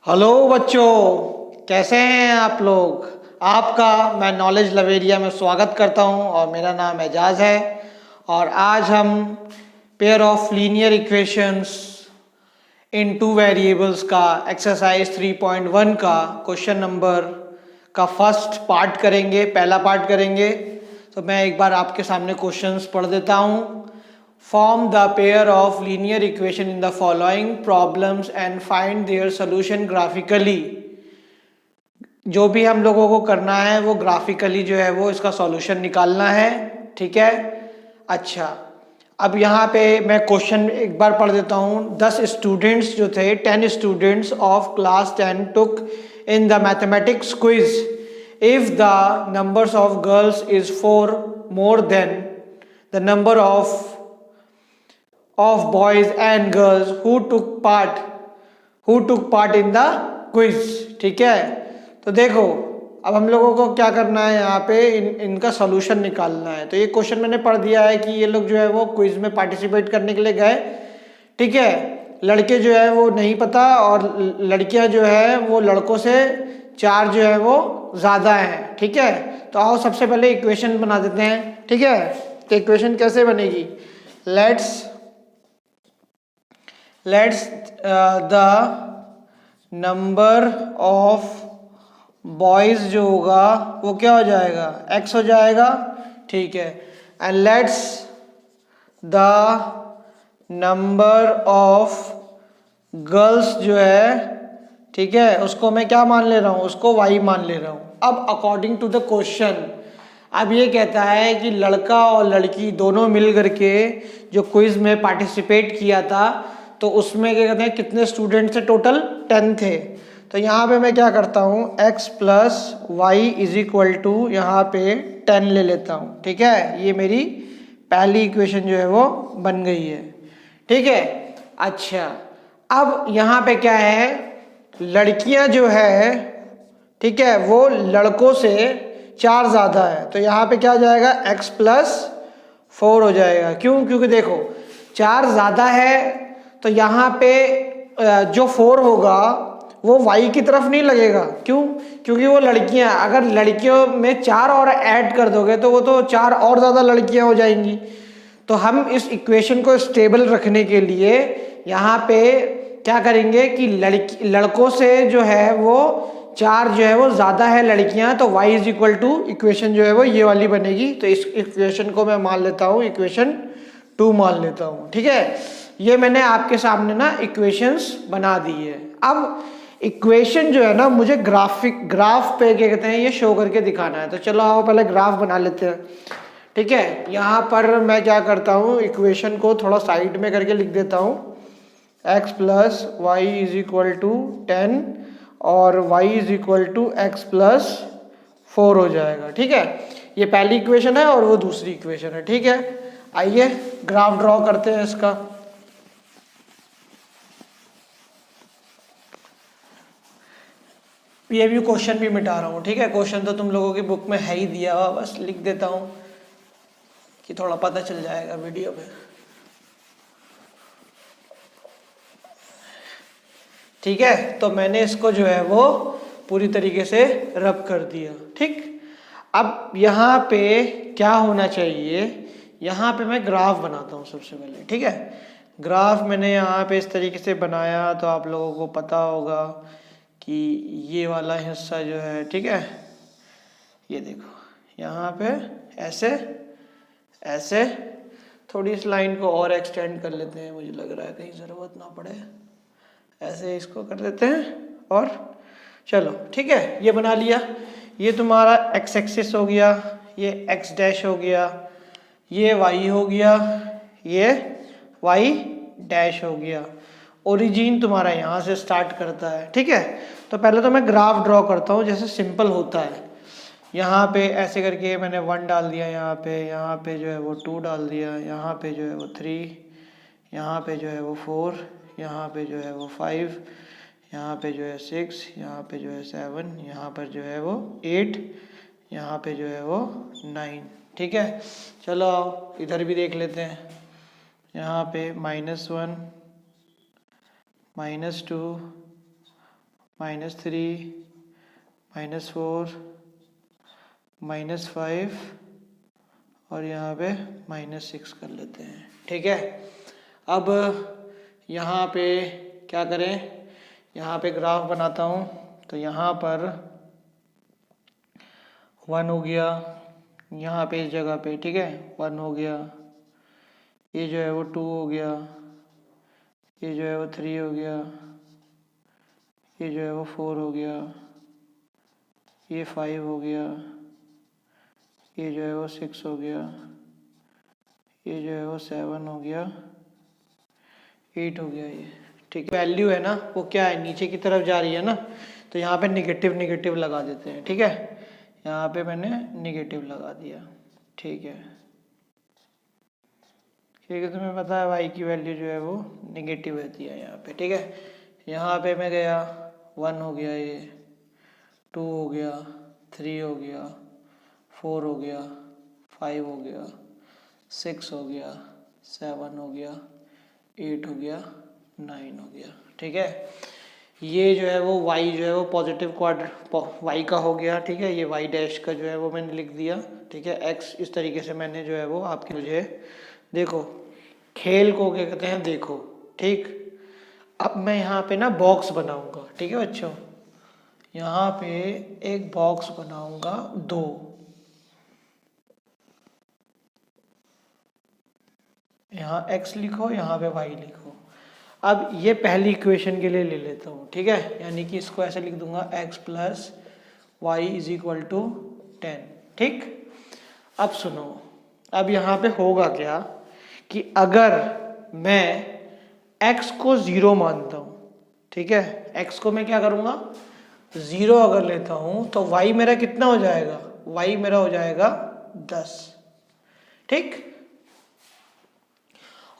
Hello बच्चों, कैसे हैं आप लोग। आपका मैं नॉलेज लवेरिया में स्वागत करता हूं और मेरा नाम एजाज है। और आज हम pair of linear equations in two variables का एक्सरसाइज 3.1 का क्वेश्चन नंबर का फर्स्ट पार्ट करेंगे, पहला पार्ट करेंगे। तो मैं एक बार आपके सामने क्वेश्चंस पढ़ देता हूं। Form the pair of linear equation in the following problems and find their solution graphically। जो भी हम लोगों को करना है वो ग्राफिकली जो है वो इसका सॉल्यूशन निकालना है, ठीक है। अच्छा, अब यहाँ पे मैं क्वेश्चन एक बार पढ़ देता हूँ। 10 स्टूडेंट्स जो थे, 10 students of class 10 took in the mathematics quiz। If the numbers of girls is 4 more than the number of boys and girls who took part in the quiz। ठीक है, तो देखो अब हम लोगों को क्या करना है, यहाँ पे इनका सॉल्यूशन निकालना है। तो ये क्वेश्चन मैंने पढ़ दिया है कि ये लोग जो है वो क्विज में पार्टिसिपेट करने के लिए गए, ठीक है। लड़के जो है वो नहीं पता और लड़कियां जो है वो लड़कों से 4 जो है वो ज़्यादा है, ठीक है। तो आओ सबसे पहले इक्वेशन बना देते हैं, ठीक है। तो इक्वेशन कैसे बनेगी, let's the number of boys जो होगा वो क्या हो जाएगा, x हो जाएगा, ठीक है। And let's the number of girls जो है, ठीक है, उसको मैं क्या मान ले रहा हूँ, उसको y मान ले रहा हूँ। अब अकॉर्डिंग टू द क्वेश्चन, अब ये कहता है कि लड़का और लड़की दोनों मिल करके जो क्विज में पार्टिसिपेट किया था, तो उसमें क्या कहते हैं कितने स्टूडेंट थे, टोटल 10 थे। तो यहाँ पे मैं क्या करता हूँ, x plus y is equal to यहाँ पे 10 ले लेता हूँ, ठीक है। ये मेरी पहली इक्वेशन जो है वो बन गई है, ठीक है। अच्छा, अब यहाँ पे क्या है, लड़कियां जो है, ठीक है, वो लड़कों से 4 ज़्यादा है। तो यहाँ पे क्या आ जाएगा, x प्लस 4 हो जाएगा। क्यों, क्योंकि देखो 4 ज़्यादा है तो यहाँ पे जो 4 होगा वो y की तरफ नहीं लगेगा। क्यों, क्योंकि वो लड़कियां, अगर लड़कियों में 4 और ऐड कर दोगे तो वो तो 4 और ज़्यादा लड़कियां हो जाएंगी। तो हम इस इक्वेशन को स्टेबल रखने के लिए यहाँ पे क्या करेंगे कि लड़कों से जो है वो 4 जो है वो ज़्यादा है लड़कियां, तो y is equal to equation जो है वो ये वाली बनेगी। तो इस इक्वेशन को मैं मान लेता हूँ इक्वेशन 2 मान लेता हूँ, ठीक है। ये मैंने आपके सामने ना इक्वेशंस बना दी है। अब इक्वेशन जो है ना मुझे ग्राफ पे क्या कहते हैं ये शो करके दिखाना है। तो चलो आओ पहले ग्राफ बना लेते हैं, ठीक है। यहाँ पर मैं क्या करता हूँ, इक्वेशन को थोड़ा साइड में करके लिख देता हूँ, x plus y is equal to 10 और y is equal to x plus 4 हो जाएगा, ठीक है। ये पहली इक्वेशन है और वो दूसरी इक्वेशन है, ठीक है। आइए ग्राफ ड्रॉ करते हैं इसका। ये भी क्वेश्चन भी मिटा रहा हूँ, ठीक है। क्वेश्चन तो तुम लोगों की बुक में है ही दिया हुआ, बस लिख देता हूँ कि थोड़ा पता चल जाएगा वीडियो में, ठीक है। तो मैंने इसको जो है वो पूरी तरीके से रब कर दिया, ठीक। अब यहाँ पे क्या होना चाहिए, यहाँ पे मैं ग्राफ बनाता हूँ सबसे पहले, ठीक है। ग्राफ मैंने यहाँ पे इस तरीके से बनाया तो आप लोगों को पता होगा कि ये वाला हिस्सा जो है, ठीक है, ये देखो यहाँ पे ऐसे ऐसे थोड़ी इस लाइन को और एक्सटेंड कर लेते हैं, मुझे लग रहा है कहीं ज़रूरत ना पड़े, ऐसे इसको कर देते हैं और चलो, ठीक है। ये बना लिया, ये तुम्हारा x एक्सिस हो गया, ये x डैश हो गया, ये y हो गया, ये y डैश हो गया। ओरिजिन तुम्हारा यहाँ से स्टार्ट करता है, ठीक है। तो पहले तो मैं ग्राफ ड्रॉ करता हूँ जैसे सिंपल होता है। यहाँ पे ऐसे करके मैंने 1 डाल दिया, यहाँ पे जो है वो 2 डाल दिया, यहाँ पे जो है वो 3, यहाँ पे जो है वो 4, यहाँ पे जो है वो 5, यहाँ पे जो है 6, यहाँ पे जो है 7, यहाँ पर जो है वो 8, यहाँ पे जो है वो 9, ठीक है। चलो आओ इधर भी देख लेते हैं। यहाँ पे -1, -2, -3 -4 -5 और यहाँ पे -6 कर लेते हैं। ठीक है, अब यहाँ पे क्या करें, यहाँ पे ग्राफ बनाता हूँ। तो यहाँ पर 1 हो गया, यहाँ पे इस जगह पे, ठीक है 1 हो गया, ये जो है वो 2 हो गया, ये जो है वो 3 हो गया, ये जो है वो 4 हो गया, ये 5 हो गया, ये जो है वो 6 हो गया, ये जो है वो 7 हो गया, 8 हो गया ये। ठीक है, वैल्यू है ना वो क्या है, नीचे की तरफ जा रही है ना, तो यहाँ पे निगेटिव लगा देते हैं। ठीक है, यहाँ पे मैंने निगेटिव लगा दिया। ठीक है, तुम्हें पता है y की वैल्यू जो है वो निगेटिव रहती है यहाँ पे। ठीक है, यहाँ पे मैं गया 1 हो गया, ये 2 हो गया, 3 हो गया, 4 हो गया, 5 हो गया, 6 हो गया, 7 हो गया, 8 हो गया, 9 हो गया। ठीक है, ये जो है वो y जो है वो पॉजिटिव क्वाड्रेंट y का हो गया। ठीक है, ये y डैश का जो है वो मैंने लिख दिया। ठीक है, x इस तरीके से मैंने जो है वो आपके, मुझे देखो खेल को क्या कहते हैं, देखो। ठीक, अब मैं यहाँ पे ना बॉक्स बनाऊंगा। ठीक है बच्चों, यहाँ पे एक बॉक्स बनाऊंगा 2, यहाँ x लिखो, यहाँ पे y लिखो। अब ये पहली इक्वेशन के लिए ले लेता हूँ। ठीक है, यानी कि इसको ऐसे लिख दूंगा x + y = 10। ठीक, अब सुनो, अब यहाँ पे होगा क्या कि अगर मैं x को 0 मानता हूँ, ठीक है, x को मैं क्या करूँगा 0 अगर लेता हूँ, तो y मेरा कितना हो जाएगा, y मेरा हो जाएगा 10। ठीक,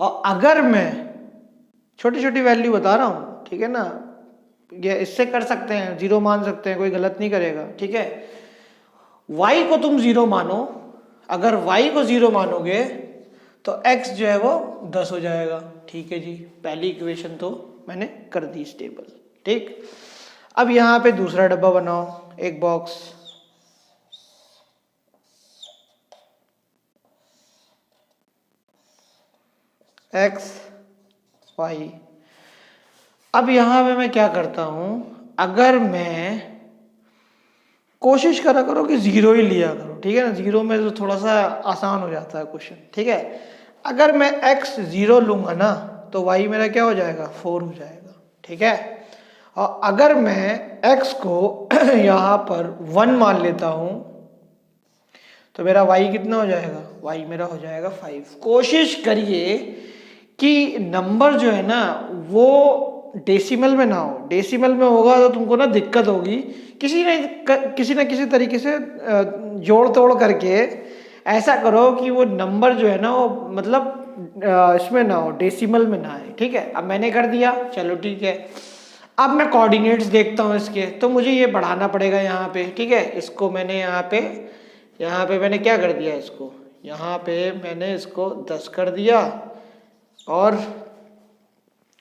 और अगर मैं छोटी छोटी वैल्यू बता रहा हूँ, ठीक है ना, ये इससे कर सकते हैं, 0 मान सकते हैं, कोई गलत नहीं करेगा। ठीक है, y को तुम 0 मानो, अगर y को 0 मानोगे तो x जो है वो 10 हो जाएगा। ठीक है जी, पहली इक्वेशन तो मैंने कर दी स्टेबल। ठीक, अब यहाँ पे दूसरा डब्बा बनाओ, एक बॉक्स, x y। अब यहाँ पे मैं क्या करता हूँ, अगर मैं कोशिश करा करो कि 0 ही लिया करो। ठीक है ना, 0 में तो थोड़ा सा आसान हो जाता है क्वेश्चन। ठीक है, अगर मैं x 0 लूंगा ना तो y मेरा क्या हो जाएगा, 4 हो जाएगा। ठीक है, और अगर मैं x को यहाँ पर 1 मान लेता हूँ तो मेरा y कितना हो जाएगा, y मेरा हो जाएगा 5। कोशिश करिए कि नंबर जो है ना वो डेसिमल में ना हो, डेसिमल में होगा तो तुमको ना दिक्कत होगी। किसी ना किसी तरीके से जोड़ तोड़ करके ऐसा करो कि वो नंबर जो है ना वो मतलब इसमें ना हो, डेसिमल में ना आए। ठीक है, अब मैंने कर दिया, चलो ठीक है। अब मैं कोऑर्डिनेट्स देखता हूँ इसके, तो मुझे ये बढ़ाना पड़ेगा यहाँ पे। ठीक है, इसको मैंने यहाँ पे मैंने क्या कर दिया, इसको यहाँ पे मैंने इसको 10 कर दिया और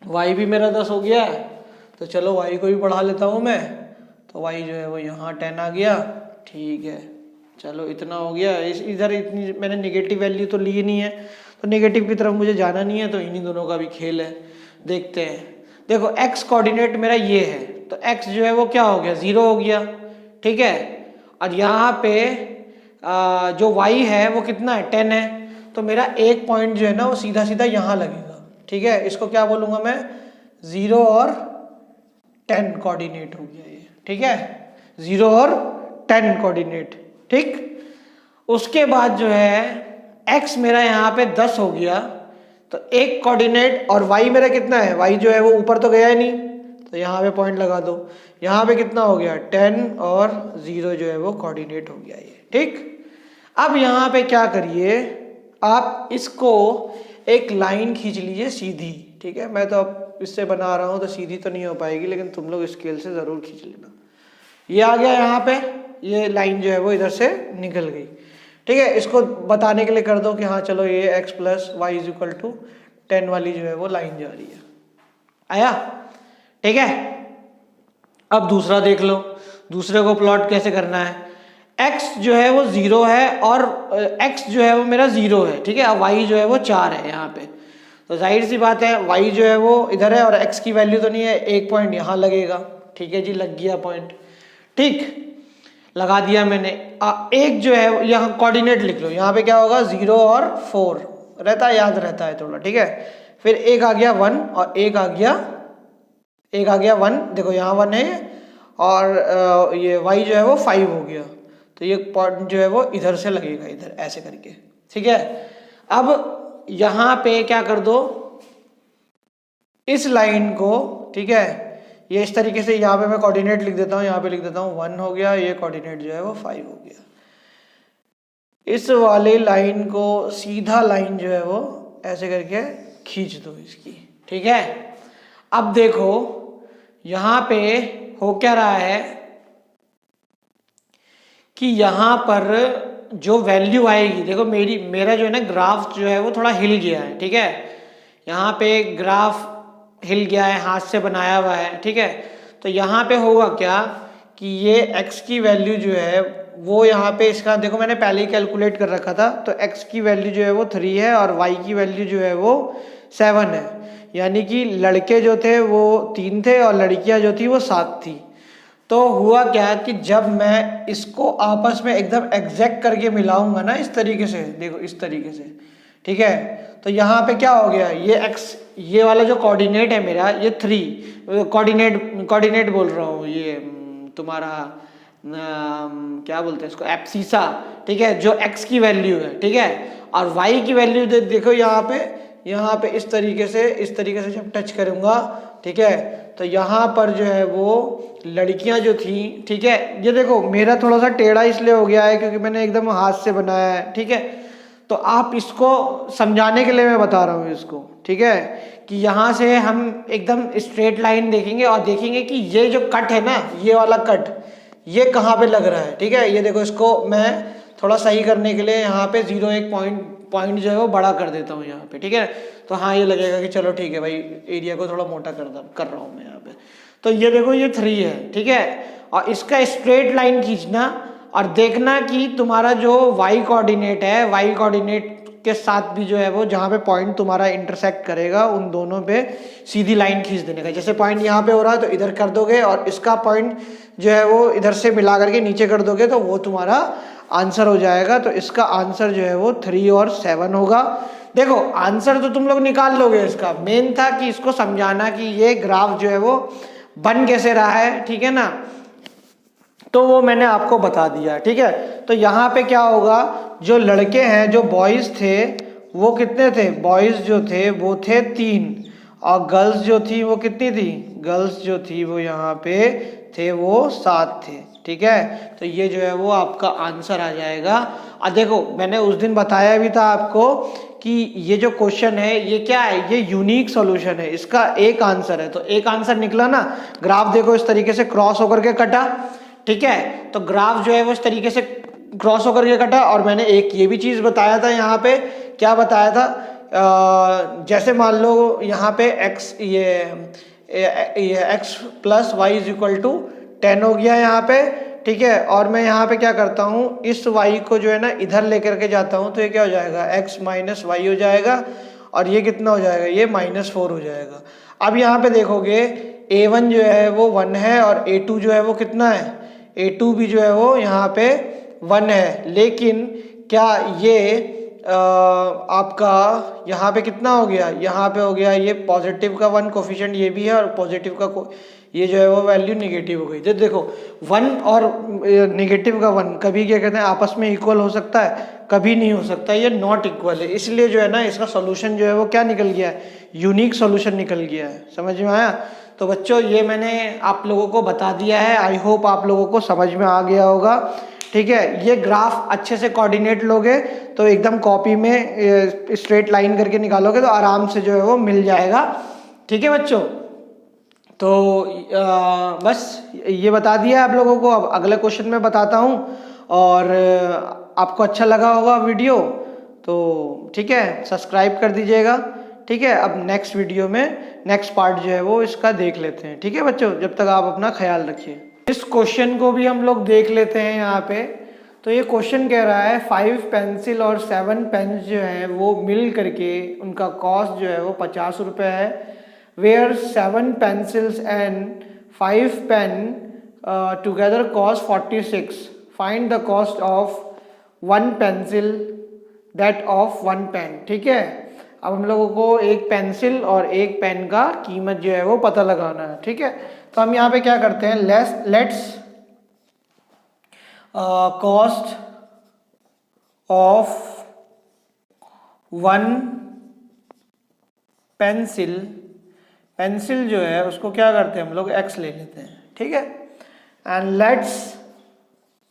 y भी मेरा 10 हो गया। तो चलो y को भी बढ़ा लेता हूँ मैं, तो y जो है वो यहाँ 10 आ गया। ठीक है, चलो इतना हो गया। इधर इतनी मैंने नेगेटिव वैल्यू तो ली नहीं है, तो नेगेटिव की तरफ मुझे जाना नहीं है, तो इन्हीं दोनों का भी खेल है। देखते हैं, देखो x कोऑर्डिनेट मेरा ये है, तो x जो है वो क्या हो गया, 0 हो गया। ठीक है, और यहाँ पे जो y है वो कितना है, 10 है, तो मेरा एक पॉइंट जो है ना वो सीधा सीधा यहाँ लगेगा। ठीक है, इसको क्या बोलूँगा मैं, 0 और 10 कोऑर्डिनेट हो गया ये। ठीक है, 0 और 10 कोऑर्डिनेट। ठीक, उसके बाद जो है x मेरा यहाँ पे 10 हो गया, तो एक कोऑर्डिनेट, और y मेरा कितना है, y जो है वो ऊपर तो गया ही नहीं, तो यहाँ पे पॉइंट लगा दो। यहाँ पे कितना हो गया, 10 और 0 जो है वो कोऑर्डिनेट हो गया ये। ठीक, अब यहाँ पे क्या करिए, आप इसको एक लाइन खींच लीजिए सीधी। ठीक है, मैं तो अब इससे बना रहा हूँ तो सीधी तो नहीं हो पाएगी, लेकिन तुम लोग स्केल से जरूर खींच लेना। ये आ गया यहाँ पे, ये लाइन जो है वो इधर से निकल गई। ठीक है, इसको बताने के लिए कर दो कि हाँ चलो ये x + y = 10 वाली जो है वो लाइन जा रही है। आया? ठीक है, अब दूसरा देख लो, दूसरे को प्लॉट कैसे करना है। x जो है वो 0 है और x जो है वो मेरा 0 है, ठीक है। अब y जो है वो 4 है यहाँ पे, तो जाहिर सी बात है y जो है वो इधर है और x की वैल्यू तो नहीं है, एक पॉइंट यहाँ लगेगा, ठीक है जी, लग गया पॉइंट, ठीक, लगा दिया मैंने। एक जो है यहाँ कोऑर्डिनेट लिख लो, यहाँ पे क्या होगा 0 और 4 रहता है, याद रहता है थोड़ा, ठीक है। फिर एक आ गया 1 और एक आ गया 1, देखो यहाँ 1 है और ये y जो है वो 5 हो गया, तो ये पॉइंट जो है वो इधर से लगेगा, इधर ऐसे करके, ठीक है। अब यहाँ पे क्या कर दो, इस लाइन को, ठीक है, ये इस तरीके से, यहाँ पे मैं कोऑर्डिनेट लिख देता हूँ, यहाँ पे लिख देता हूँ 1 हो गया, ये कोऑर्डिनेट जो है वो 5 हो गया। इस वाले लाइन को सीधा लाइन जो है वो ऐसे करके खींच दो इसकी, ठीक है। अब देखो यहाँ पे हो क्या रहा है कि यहाँ पर जो वैल्यू आएगी, देखो मेरा जो है ना ग्राफ जो है वो थोड़ा हिल गया है, ठीक है। यहाँ पे ग्राफ हिल गया है, हाथ से बनाया हुआ है, ठीक है। तो यहाँ पे होगा क्या कि ये x की वैल्यू जो है वो यहाँ पे, इसका देखो मैंने पहले ही कैलकुलेट कर रखा था, तो x की वैल्यू जो है वो 3 है और y की वैल्यू जो है वो 7 है, यानी कि लड़के जो थे वो 3 थे और लड़कियां जो थी वो 7 थी। तो हुआ क्या कि जब मैं इसको आपस में एकदम एग्जैक्ट करके मिलाऊंगा ना, इस तरीके से, देखो इस तरीके से, ठीक है, तो यहाँ पे क्या हो गया, ये x, ये वाला जो कोऑर्डिनेट है मेरा, ये 3 कोऑर्डिनेट बोल रहा हूँ, ये तुम्हारा क्या बोलते हैं इसको, एब्सिसा, ठीक है, जो x की वैल्यू है, ठीक है, और y की वैल्यू देखो यहाँ पे इस तरीके से जब टच करूंगा, ठीक है, तो यहाँ पर जो है वो लड़कियां जो थी, ठीक है, ये देखो मेरा थोड़ा सा टेढ़ा इसलिए हो गया है क्योंकि मैंने एकदम हाथ से बनाया है, ठीक है। तो आप इसको समझाने के लिए मैं बता रहा हूँ इसको, ठीक है, कि यहाँ से हम एकदम स्ट्रेट लाइन देखेंगे और देखेंगे कि ये जो कट है ना, ये वाला कट, ये कहाँ पे लग रहा है, ठीक है। ये देखो, इसको मैं थोड़ा सही करने के लिए यहाँ पे 0 एक पॉइंट जो है वो बड़ा कर देता हूँ यहाँ पे, ठीक है। तो हाँ, ये लगेगा कि चलो ठीक है भाई, एरिया को थोड़ा मोटा कर रहा हूँ मैं यहाँ पे। तो ये देखो ये 3 है, ठीक है, और इसका स्ट्रेट लाइन खींचना और देखना कि तुम्हारा जो y कोऑर्डिनेट है, y कोऑर्डिनेट के साथ भी जो है वो जहाँ पे पॉइंट तुम्हारा इंटरसेक्ट करेगा, उन दोनों पे सीधी लाइन खींच देने का। जैसे पॉइंट यहाँ पे हो रहा है तो इधर कर दोगे और इसका पॉइंट जो है वो इधर से मिला करके नीचे कर दोगे, तो वो तुम्हारा आंसर हो जाएगा। तो इसका आंसर जो है वो 3 और 7 होगा। देखो आंसर तो तुम लोग निकाल लोगे, इसका मेन था कि इसको समझाना कि ये ग्राफ जो है वो बन कैसे रहा है, ठीक है ना, तो वो मैंने आपको बता दिया, ठीक है। तो यहाँ पे क्या होगा, जो लड़के हैं, जो बॉयज थे वो कितने थे, बॉयज जो थे वो थे 3 और गर्ल्स जो थी वो कितनी थी, गर्ल्स जो थी वो यहाँ पे थे वो 7 थे, ठीक है। तो ये जो है वो आपका आंसर आ जाएगा। और देखो मैंने उस दिन बताया भी था आपको कि ये जो क्वेश्चन है ये क्या है, ये यूनिक सॉल्यूशन है, इसका एक आंसर है। तो एक आंसर निकला ना, ग्राफ देखो इस तरीके से क्रॉस होकर के कटा, ठीक है। तो ग्राफ जो है वो इस तरीके से क्रॉस होकर के कटा। और मैंने एक ये भी चीज बताया था, यहाँ पे क्या बताया था, जैसे मान लो यहाँ पे x ये x plus y is equal to 10 हो गया यहाँ पे, ठीक है। और मैं यहाँ पे क्या करता हूँ, इस y को जो है ना इधर लेकर के जाता हूँ, तो ये क्या हो जाएगा, x माइनस वाई हो जाएगा और ये कितना हो जाएगा, ये -4 हो जाएगा। अब यहाँ पे देखोगे a1 जो है वो 1 है और a2 जो है वो कितना है, a2 भी जो है वो यहाँ पे 1 है। लेकिन क्या ये आपका यहाँ पे कितना हो गया, यहाँ पे हो गया ये पॉजिटिव का 1 कोफिशिएंट ये भी है और पॉजिटिव का ये जो है वो वैल्यू निगेटिव हो गई। तो देखो 1 और निगेटिव का 1 कभी क्या कहते हैं आपस में इक्वल हो सकता है, कभी नहीं हो सकता, ये नॉट इक्वल है। इसलिए जो है ना इसका सॉल्यूशन जो है वो क्या निकल गया है, यूनिक सॉल्यूशन निकल गया है। समझ में आया। तो बच्चों ये मैंने आप लोगों को बता दिया है, आई होप आप लोगों को समझ में आ गया होगा, ठीक है। ये ग्राफ अच्छे से कोऑर्डिनेट लोगे तो एकदम कॉपी में स्ट्रेट लाइन करके निकालोगे तो आराम से जो है वो मिल जाएगा, ठीक है बच्चों। तो बस ये बता दिया आप लोगों को। अब अगले क्वेश्चन में बताता हूँ और आपको अच्छा लगा होगा वीडियो तो ठीक है, सब्सक्राइब कर दीजिएगा, ठीक है, अब नेक्स्ट वीडियो में नेक्स्ट पार्ट जो है वो इसका देख लेते हैं। ठीक है बच्चों, जब तक आप अपना ख्याल रखिए। इस क्वेश्चन को भी हम लोग देख लेते हैं यहाँ पे। तो ये क्वेश्चन कह रहा है 5 पेंसिल और 7 पेन जो है वो मिल करके उनका कॉस्ट जो है वो 50 रुपये है। Where 7 pencils and 5 pen together cost 46। Find the cost of 1 pencil that of 1 pen. ठीक है, अब हम लोगों को एक पेंसिल और एक पेन का कीमत जो है वो पता लगाना है। ठीक है, तो हम यहाँ पे क्या करते हैं, let's cost of 1 pencil, pencil जो है उसको क्या करते हैं हम लोग x ले लेते हैं। ठीक है, and let's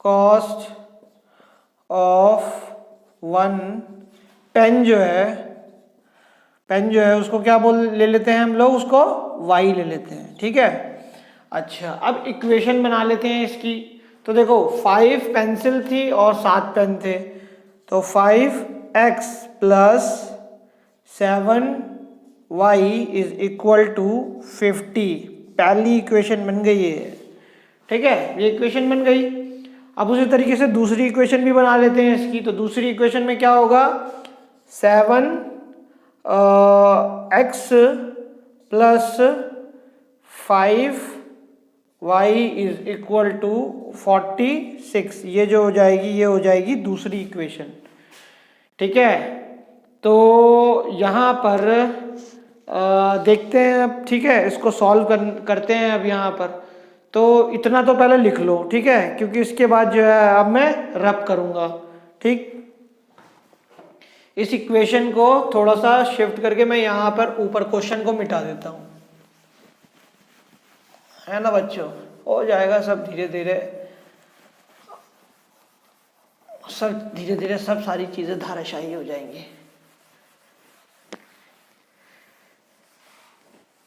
cost of 1 pen जो है, पेन जो है उसको क्या ले लेते हैं हम लोग, उसको y ले लेते हैं। ठीक है, अच्छा अब इक्वेशन बना लेते हैं इसकी। तो देखो 5 पेंसिल थी और 7 पेन थे, तो 5x plus 7y is equal to 50। पहली इक्वेशन बन गई है। ठीक है, ये इक्वेशन बन गई। अब उसी तरीके से दूसरी इक्वेशन भी बना लेते हैं इसकी। तो दूसरी इक्वेशन में क्या होगा, 7x plus 5y is equal to 46। ये जो हो जाएगी ये हो जाएगी दूसरी इक्वेशन। ठीक है, तो यहाँ पर देखते हैं अब। ठीक है, इसको सॉल्व करते हैं अब यहाँ पर। तो इतना तो पहले लिख लो, ठीक है, क्योंकि इसके बाद जो है अब मैं रब करूँगा। ठीक, इस इक्वेशन को थोड़ा सा शिफ्ट करके मैं यहाँ पर ऊपर क्वेश्चन को मिटा देता हूँ, है ना बच्चों, हो जाएगा सब धीरे धीरे, सब धीरे धीरे सब सारी चीजें धाराशायी हो जाएंगी।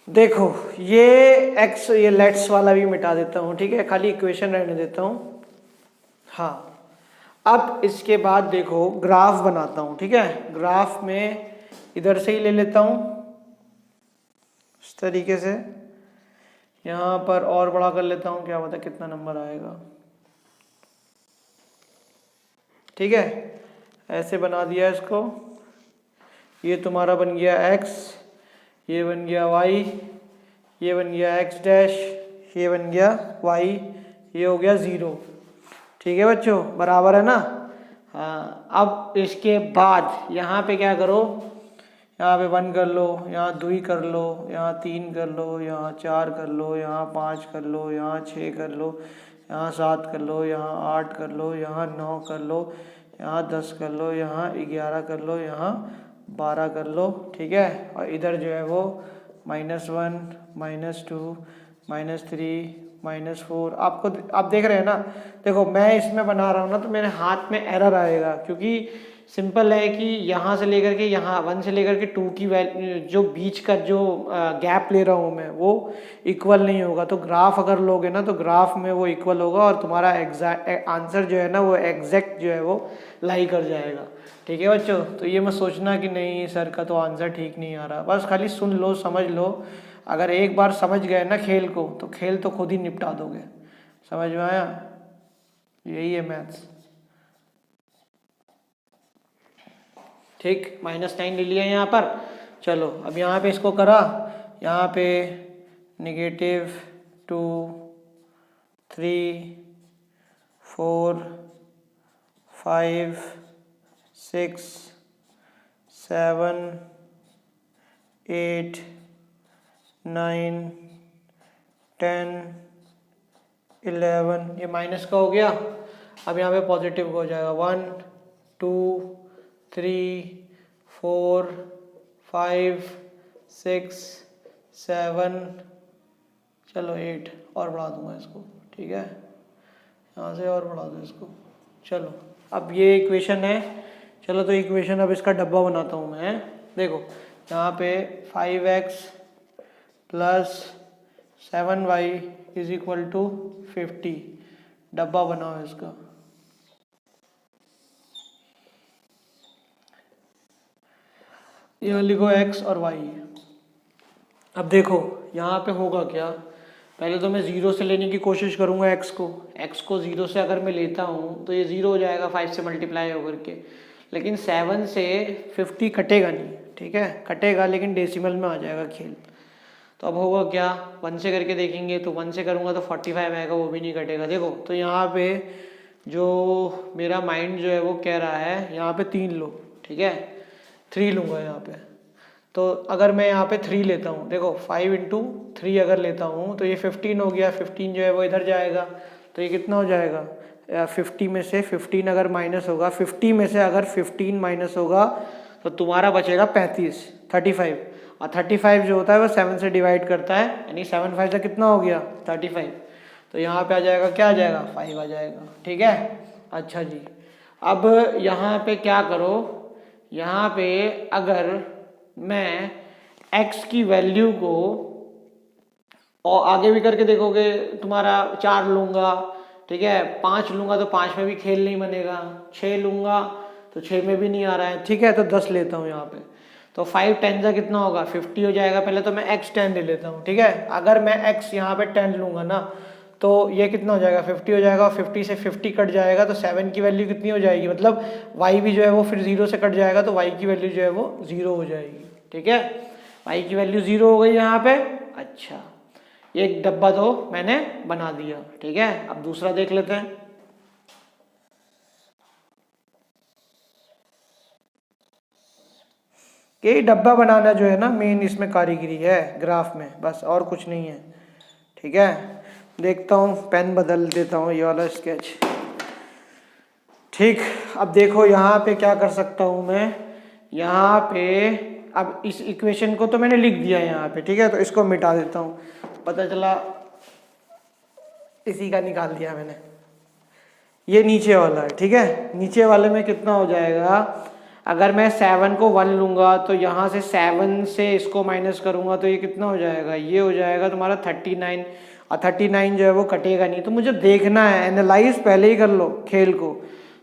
देखो ये x, ये लेट्स वाला भी मिटा देता हूँ। ठीक है, खाली इक्वेशन रहने देता हूँ। हाँ, अब इसके बाद देखो ग्राफ बनाता हूँ। ठीक है, ग्राफ में इधर से ही ले लेता हूँ इस तरीके से, यहाँ पर और बड़ा कर लेता हूँ, क्या पता कितना नंबर आएगा। ठीक है, ऐसे बना दिया इसको। ये तुम्हारा बन गया x, ये बन गया y, ये बन गया x डैश, ये बन गया y, ये हो गया 0। ठीक है बच्चों, बराबर है ना। हाँ, अब इसके बाद यहाँ पे क्या करो, यहाँ पे 1 कर लो, यहाँ 2 कर लो, यहाँ 3 कर लो, यहाँ 4 कर लो, यहाँ 5 कर लो, यहाँ 6 कर लो, यहाँ 7 कर लो, यहाँ 8 कर लो, यहाँ 9 कर लो, यहाँ 10 कर लो, यहाँ 11 कर लो, यहाँ 12 कर लो। ठीक है, और इधर जो है वो -1, -2, -3, -4। आपको आप देख रहे हैं ना। देखो मैं इसमें बना रहा हूँ ना, तो मेरे हाथ में एरर आएगा, क्योंकि सिंपल है कि यहाँ से लेकर के यहाँ 1 से लेकर के 2 की वैल्यू, जो बीच का जो गैप ले रहा हूँ मैं, वो इक्वल नहीं होगा। तो ग्राफ अगर लोगे ना, तो ग्राफ में वो इक्वल होगा और तुम्हारा एग्जैक्ट आंसर जो है ना वो एग्जैक्ट जो है वो लाई कर जाएगा। ठीक है बच्चों, तो ये मत सोचना कि नहीं सर का तो आंसर ठीक नहीं आ रहा, बस खाली सुन लो, समझ लो। अगर एक बार समझ गए ना खेल को, तो खेल तो खुद ही निपटा दोगे। समझ में आया, यही है मैथ्स। ठीक, -9 ले लिया यहाँ पर। चलो अब यहाँ पे इसको करा, यहाँ पे -2, 3, 4, 5, 6, 7, 8, 9, 10, 11, ये माइनस का हो गया। अब यहाँ पे पॉजिटिव हो जाएगा, 1, 2, 3, 4, 5, 6, 7, चलो 8 और बढ़ा दूंगा इसको। ठीक है, यहाँ से और बढ़ा दो इसको। चलो अब ये इक्वेशन है। चलो तो इक्वेशन, अब इसका डब्बा बनाता हूँ मैं। देखो यहाँ पे 5x plus 7y is equal to 50, डब्बा बनाओ इसका। यहाँ लिखो x और y। अब देखो यहाँ पे होगा क्या, पहले तो मैं ज़ीरो से लेने की कोशिश करूँगा x को ज़ीरो से अगर मैं लेता हूँ तो ये ज़ीरो हो जाएगा 5 से मल्टीप्लाई होकर के, लेकिन 7 से 50 कटेगा नहीं, ठीक है कटेगा लेकिन डेसिमल में आ जाएगा खेल। तो अब होगा क्या, 1 से करके देखेंगे तो 1 से करूँगा तो 45 आएगा, वो भी नहीं कटेगा। देखो तो यहाँ पे जो मेरा माइंड जो है वो कह रहा है यहाँ पे 3 लो, ठीक है 3 लूँगा यहाँ पे। तो अगर मैं यहाँ पे 3 लेता हूँ, देखो 5 इंटू 3 अगर लेता हूँ तो ये 15 हो गया, 15 जो है वो इधर जाएगा तो ये कितना हो जाएगा, 50 में से 15 अगर माइनस होगा, 50 में से अगर 15 माइनस होगा तो तुम्हारा बचेगा 35 और 35 जो होता है वो 7 से डिवाइड करता है, यानी 7 5 से कितना हो गया 35। तो यहाँ पे आ जाएगा क्या आ जाएगा 5 आ जाएगा, ठीक है। अच्छा जी, अब यहाँ पे क्या करो, यहाँ पे अगर मैं x की वैल्यू को और आगे भी करके देखोगे तुम्हारा 4 लूँगा, ठीक है 5 लूँगा तो 5 में भी खेल नहीं बनेगा, 6 लूँगा तो 6 में भी नहीं आ रहा है, ठीक है तो 10 लेता हूँ यहाँ पे। तो 5 10 का कितना होगा 50 हो जाएगा। पहले तो मैं x 10 ले लेता हूँ, ठीक है अगर मैं x यहाँ पे 10 लूँगा ना तो ये कितना हो जाएगा 50 हो जाएगा, 50 से 50 कट जाएगा तो 7 की वैल्यू कितनी हो जाएगी, मतलब y भी जो है वो फिर 0 से कट जाएगा तो y की वैल्यू जो है वो 0 हो जाएगी, ठीक है y की वैल्यू 0 हो गई यहाँ पे। अच्छा एक डब्बा तो मैंने बना दिया, ठीक है। अब दूसरा देख लेते हैं। ये डब्बा बनाना जो है ना मेन इसमें कारीगरी है ग्राफ में, बस और कुछ नहीं है, ठीक है। देखता हूँ पेन बदल देता हूँ, ये वाला स्केच, ठीक। अब देखो यहाँ पे क्या कर सकता हूँ मैं, यहाँ पे अब इस इक्वेशन को तो मैंने लिख दिया यहाँ पे, ठीक है तो इसको मिटा देता हूँ, पता चला इसी का निकाल दिया मैंने, ये नीचे वाला है, ठीक है। नीचे वाले में कितना हो जाएगा, अगर मैं 7 को 1 लूँगा तो यहाँ से 7 से इसको माइनस करूँगा तो ये कितना हो जाएगा, ये हो जाएगा तुम्हारा 39 और 39 जो है वो कटेगा नहीं। तो मुझे देखना है, एनालाइज पहले ही कर लो खेल को,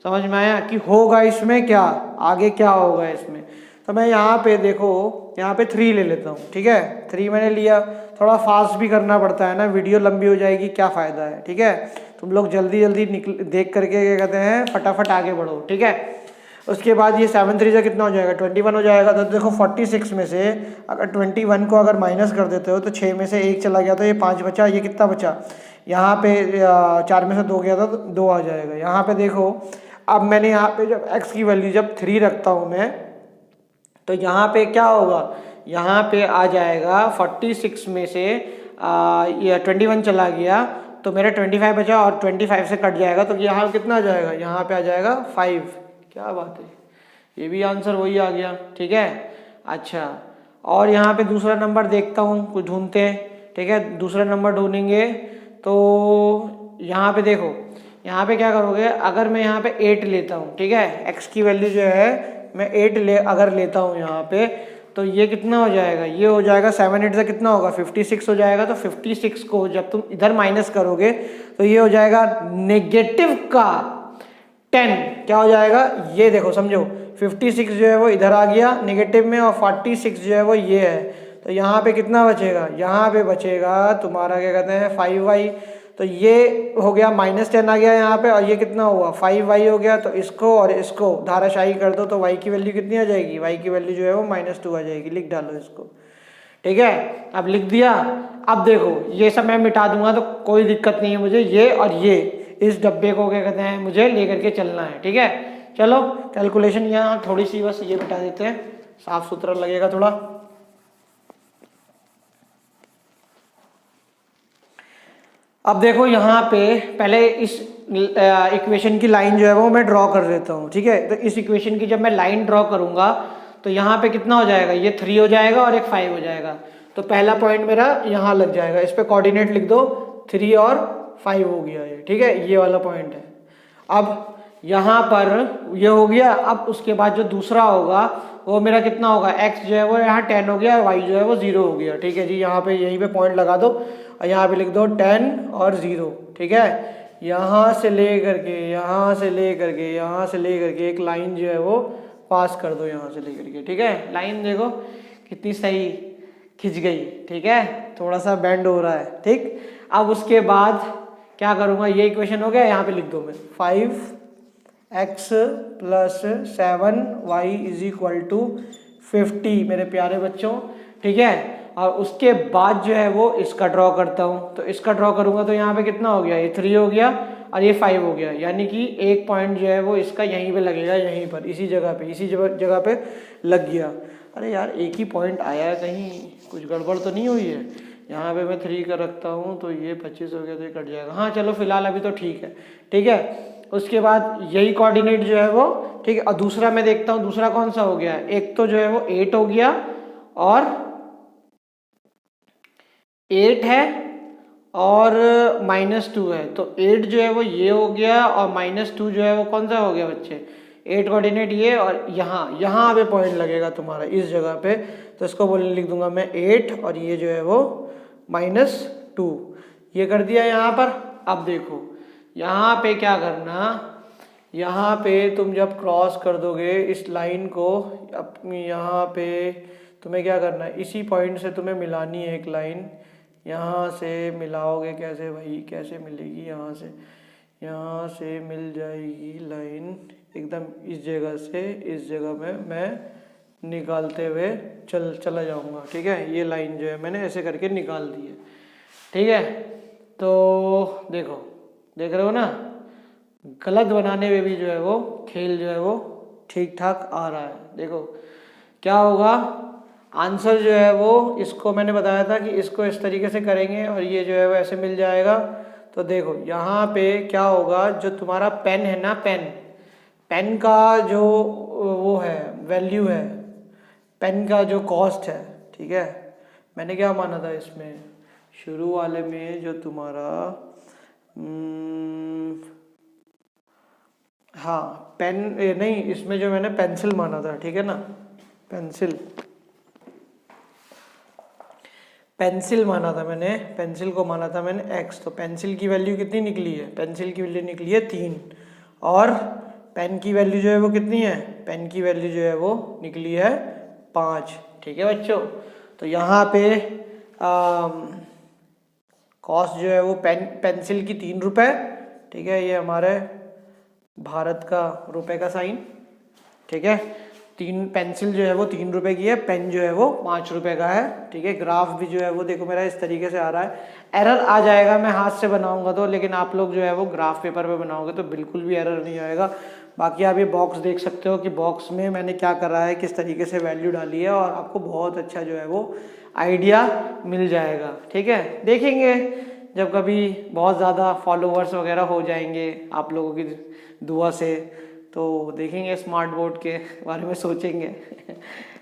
समझ में आया कि होगा इसमें क्या, आगे क्या होगा इसमें। तो मैं यहाँ पे देखो यहाँ पे 3 ले लेता हूँ, ठीक है 3 मैंने लिया, थोड़ा फास्ट भी करना पड़ता है ना, वीडियो लंबी हो जाएगी क्या फ़ायदा है, ठीक है। तुम लोग जल्दी जल्दी देख करके क्या कहते हैं फटाफट आगे बढ़ो, ठीक है। उसके बाद ये 7 3 से कितना हो जाएगा 21 हो जाएगा। तो देखो 46 में से अगर 21 को अगर माइनस कर देते हो तो 6 में से 1 चला गया तो ये 5 बचा, ये कितना बचा, यहाँ पे 4 में से 2 गया था तो 2 आ जाएगा। यहाँ पे देखो अब मैंने यहाँ पे जब x की वैल्यू जब 3 रखता हूँ मैं तो यहाँ पे क्या होगा, यहाँ पे आ जाएगा 46 में से ये 21 चला गया तो मेरा 25 बचा और 25 से कट जाएगा तो यहाँ कितना आ जाएगा, यहाँ पे आ जाएगा 5। क्या बात है, ये भी आंसर वही आ गया, ठीक है। अच्छा और यहाँ पे दूसरा नंबर देखता हूँ, कुछ ढूंढते हैं, ठीक है दूसरा नंबर ढूंढेंगे। तो यहाँ पे देखो, यहाँ पे क्या करोगे, अगर मैं यहाँ पे 8 लेता हूँ, ठीक है x की वैल्यू जो है मैं 8 अगर लेता हूँ यहाँ पे तो ये कितना हो जाएगा, ये हो जाएगा 7 8 से कितना होगा 56 हो जाएगा। तो 56 को जब तुम इधर माइनस करोगे तो ये हो जाएगा नेगेटिव का 10, क्या हो जाएगा ये देखो समझो 56 जो है वो इधर आ गया नेगेटिव में और 46 जो है वो ये है। तो यहाँ पे कितना बचेगा, यहाँ पे बचेगा तुम्हारा क्या कहते हैं 5y। तो ये हो गया -10 आ गया यहाँ पे और ये कितना हुआ 5y हो गया। तो इसको और इसको धाराशाही कर दो तो y की वैल्यू कितनी आ जाएगी, y की वैल्यू जो है वो -2 आ जाएगी। लिख डालो इसको, ठीक है अब लिख दिया। अब देखो ये सब मैं मिटा दूंगा तो कोई दिक्कत नहीं है मुझे, ये और ये इस डब्बे को क्या कहते हैं मुझे लेकर के चलना है, ठीक है। चलो कैलकुलेशन यहाँ थोड़ी सी बस ये मिटा देते हैं, साफ सुथरा लगेगा थोड़ा। अब देखो यहाँ पे पहले इस इक्वेशन की लाइन जो है वो मैं ड्रॉ कर देता हूँ, ठीक है। तो इस इक्वेशन की जब मैं लाइन ड्रॉ करूंगा तो यहाँ पे कितना हो जाएगा, ये 3 हो जाएगा और एक 5 हो जाएगा। तो पहला पॉइंट मेरा यहाँ लग जाएगा, इस पे कोऑर्डिनेट लिख दो 3 और 5 हो गया ये, ठीक है ये वाला पॉइंट है। अब यहाँ पर ये हो गया। अब उसके बाद जो दूसरा होगा वो मेरा कितना होगा, x जो है वो यहाँ 10 हो गया और y जो है वो 0 हो गया, ठीक है जी। यहाँ पे यहीं पे पॉइंट लगा दो और यहाँ पे लिख दो 10 और 0, ठीक है। यहाँ से ले करके यहाँ से ले करके यहाँ से ले करके एक लाइन जो है वो पास कर दो यहाँ से लेकर के, ठीक है। लाइन देखो कितनी सही खिंच गई, ठीक है, थोड़ा सा बेंड हो रहा है, ठीक। अब उसके बाद क्या करूँगा, ये इक्वेशन हो गया, यहाँ पे लिख दो मैं 5x + 7y = 50 मेरे प्यारे बच्चों, ठीक है। और उसके बाद जो है वो इसका ड्रॉ करता हूँ, तो इसका ड्रॉ करूँगा तो यहाँ पे कितना हो गया, ये 3 हो गया और ये 5 हो गया, यानी कि एक पॉइंट जो है वो इसका यहीं पे लगेगा, यहीं पर इसी जगह पे, इसी जगह पे लग गया। अरे यार एक ही पॉइंट आया है, कहीं कुछ गड़बड़ तो नहीं हुई है। यहाँ पे मैं 3 का रखता हूँ तो ये 25 हो गया, तो ये कट जाएगा। हाँ चलो फिलहाल अभी तो ठीक है, ठीक है। उसके बाद यही कोऑर्डिनेट जो है वो, ठीक है। और दूसरा मैं देखता हूँ दूसरा कौन सा हो गया, एक तो जो है वो 8 हो गया और 8 है और -2 है, तो 8 जो है वो ये हो गया और -2 जो है वो कौन सा हो गया बच्चे, 8 कोऑर्डिनेट ये, और यहाँ पे पॉइंट लगेगा तुम्हारा इस जगह पे, तो इसको बोलने लिख दूंगा मैं 8 और ये जो है वो -2, ये कर दिया यहाँ पर। अब देखो यहाँ पे क्या करना, यहाँ पे तुम जब क्रॉस कर दोगे इस लाइन को अपनी, यहाँ पे तुम्हें क्या करना है, इसी पॉइंट से तुम्हें मिलानी है एक लाइन, यहाँ से मिलाओगे कैसे भाई, कैसे मिलेगी, यहाँ से मिल जाएगी लाइन एकदम इस जगह से इस जगह में मैं निकालते हुए चला जाऊँगा, ठीक है। ये लाइन जो है मैंने ऐसे करके निकाल दी है, ठीक है। तो देखो देख रहे हो ना, गलत बनाने में भी जो है वो खेल जो है वो ठीक ठाक आ रहा है। देखो क्या होगा, आंसर जो है वो, इसको मैंने बताया था कि इसको इस तरीके से करेंगे और ये जो है वो ऐसे मिल जाएगा। तो देखो यहाँ पे क्या होगा, जो तुम्हारा पेन है ना, पेन का जो वो है वैल्यू है, पेन का जो कॉस्ट है, ठीक है। मैंने क्या माना था इसमें शुरू वाले में, जो तुम्हारा हाँ पेन नहीं, इसमें जो मैंने पेंसिल माना था, ठीक है ना, पेंसिल माना था मैंने, पेंसिल को माना था मैंने x, तो पेंसिल की वैल्यू कितनी निकली है, पेंसिल की वैल्यू निकली है 3, और पेन की वैल्यू जो है वो कितनी है, पेन की वैल्यू जो है वो निकली है 5, ठीक है बच्चों। तो यहाँ पे कॉस्ट जो है वो पेंसिल की 3 रुपये, ठीक है, ये हमारे भारत का रुपए का साइन, ठीक है। पेंसिल जो है वो 3 रुपए की है, पेन जो है वो 5 रुपए का है, ठीक है। ग्राफ भी जो है वो देखो मेरा इस तरीके से आ रहा है, एरर आ जाएगा मैं हाथ से बनाऊंगा तो, लेकिन आप लोग जो है वो ग्राफ पेपर पे बनाओगे तो बिल्कुल भी एरर नहीं आएगा। बाकी आप ये बॉक्स देख सकते हो कि बॉक्स में मैंने क्या करा है, किस तरीके से वैल्यू डाली है, और आपको बहुत अच्छा जो है वो आइडिया मिल जाएगा, ठीक है। देखेंगे जब कभी बहुत ज़्यादा फॉलोवर्स वगैरह हो जाएंगे आप लोगों की दुआ से, तो देखेंगे स्मार्ट बोर्ड के बारे में सोचेंगे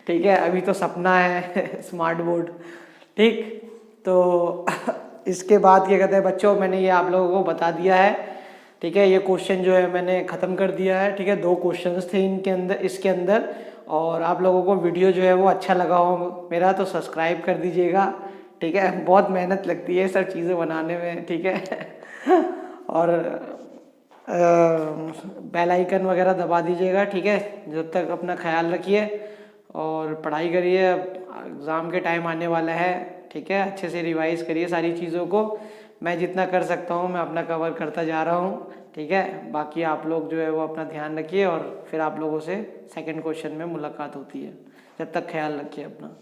ठीक है। अभी तो सपना है स्मार्ट बोर्ड, ठीक। तो इसके बाद क्या कहते हैं बच्चों, मैंने ये आप लोगों को बता दिया है, ठीक है। ये क्वेश्चन जो है मैंने ख़त्म कर दिया है, ठीक है। 2 क्वेश्चंस थे इसके अंदर, और आप लोगों को वीडियो जो है वो अच्छा लगा हो मेरा तो सब्सक्राइब कर दीजिएगा, ठीक है। बहुत मेहनत लगती है सब चीज़ें बनाने में, ठीक है और बेल आइकन वगैरह दबा दीजिएगा, ठीक है। जब तक अपना ख्याल रखिए और पढ़ाई करिए, अब एग्ज़ाम के टाइम आने वाला है, ठीक है। अच्छे से रिवाइज़ करिए सारी चीज़ों को, मैं जितना कर सकता हूँ मैं अपना कवर करता जा रहा हूँ, ठीक है। बाकी आप लोग जो है वो अपना ध्यान रखिए और फिर आप लोगों से सेकंड क्वेश्चन में मुलाकात होती है, जब तक ख्याल रखिए अपना।